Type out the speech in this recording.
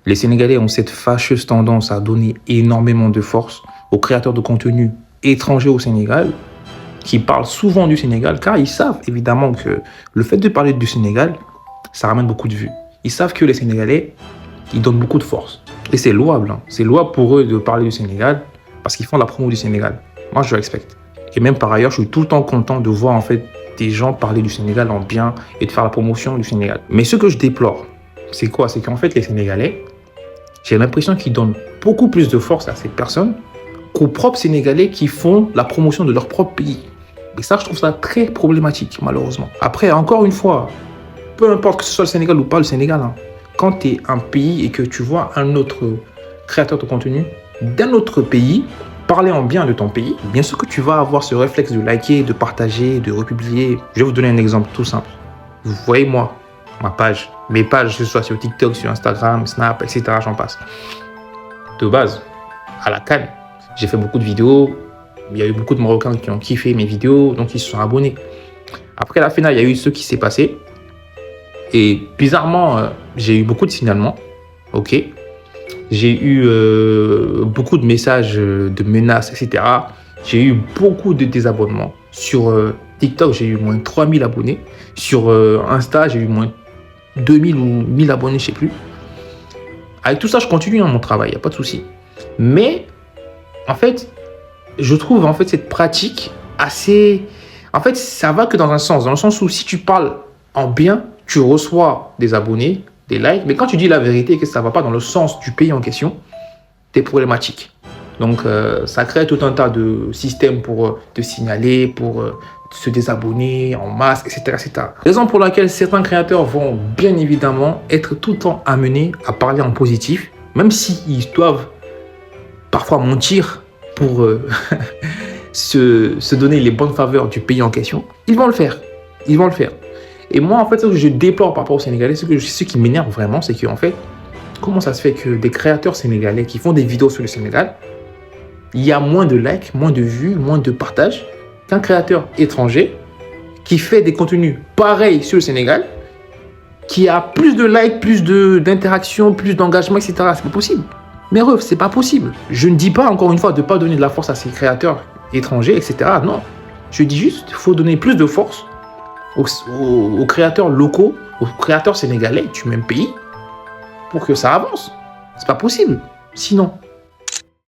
Les Sénégalais ont cette fâcheuse tendance à donner énormément de force aux créateurs de contenu étrangers au Sénégal, qui parlent souvent du Sénégal, car ils savent évidemment que le fait de parler du Sénégal, ça ramène beaucoup de vues. Ils savent que les Sénégalais, ils donnent beaucoup de force. Et c'est louable, hein. C'est louable pour eux de parler du Sénégal, parce qu'ils font la promo du Sénégal. Moi, je respecte. Et même par ailleurs, je suis tout le temps content de voir en fait des gens parler du Sénégal en bien et de faire la promotion du Sénégal. Mais ce que je déplore, c'est quoi? C'est qu'en fait, les Sénégalais, j'ai l'impression qu'ils donnent beaucoup plus de force à ces personnes qu'aux propres Sénégalais qui font la promotion de leur propre pays. Et ça, je trouve ça très problématique, malheureusement. Après, encore une fois, peu importe que ce soit le Sénégal ou pas le Sénégal, hein, quand tu es un pays et que tu vois un autre créateur de contenu d'un autre pays parler en bien de ton pays, bien sûr que tu vas avoir ce réflexe de liker, de partager, de republier. Je vais vous donner un exemple tout simple. Vous voyez moi, ma page, mes pages, que ce soit sur TikTok, sur Instagram, Snap, etc., j'en passe. De base, à la CAN, j'ai fait beaucoup de vidéos. Il y a eu beaucoup de Marocains qui ont kiffé mes vidéos, donc ils se sont abonnés. Après la finale, il y a eu ce qui s'est passé. Et bizarrement, j'ai eu beaucoup de signalements. Ok. J'ai eu beaucoup de messages de menaces, etc. J'ai eu beaucoup de désabonnements. Sur TikTok, j'ai eu moins de 3000 abonnés. Sur Insta, j'ai eu moins de 2000 ou 1000 abonnés, je ne sais plus. Avec tout ça, je continue mon travail, il n'y a pas de souci. Mais, en fait, je trouve en fait cette pratique assez... En fait, ça va que dans le sens où si tu parles en bien, tu reçois des abonnés, des likes, mais quand tu dis la vérité et que ça ne va pas dans le sens du pays en question, tu es problématique. Donc, ça crée tout un tas de systèmes pour te signaler, pour se désabonner en masse, etc., etc. Raison pour laquelle certains créateurs vont bien évidemment être tout le temps amenés à parler en positif, même s'ils doivent parfois mentir pour se donner les bonnes faveurs du pays en question. Ils vont le faire. Ils vont le faire. Et moi, en fait, ce que je déplore par rapport aux Sénégalais, ce qui m'énerve vraiment, c'est qu'en fait, comment ça se fait que des créateurs sénégalais qui font des vidéos sur le Sénégal, il y a moins de likes, moins de vues, moins de partages qu'un créateur étranger qui fait des contenus pareils sur le Sénégal, qui a plus de likes, plus d'interactions, plus d'engagement, etc. C'est pas possible. Mais ref, c'est pas possible. Je ne dis pas, encore une fois, de ne pas donner de la force à ces créateurs étrangers, etc. Non. Je dis juste qu'il faut donner plus de force aux créateurs locaux, aux créateurs sénégalais du même pays, pour que ça avance. C'est pas possible. Sinon,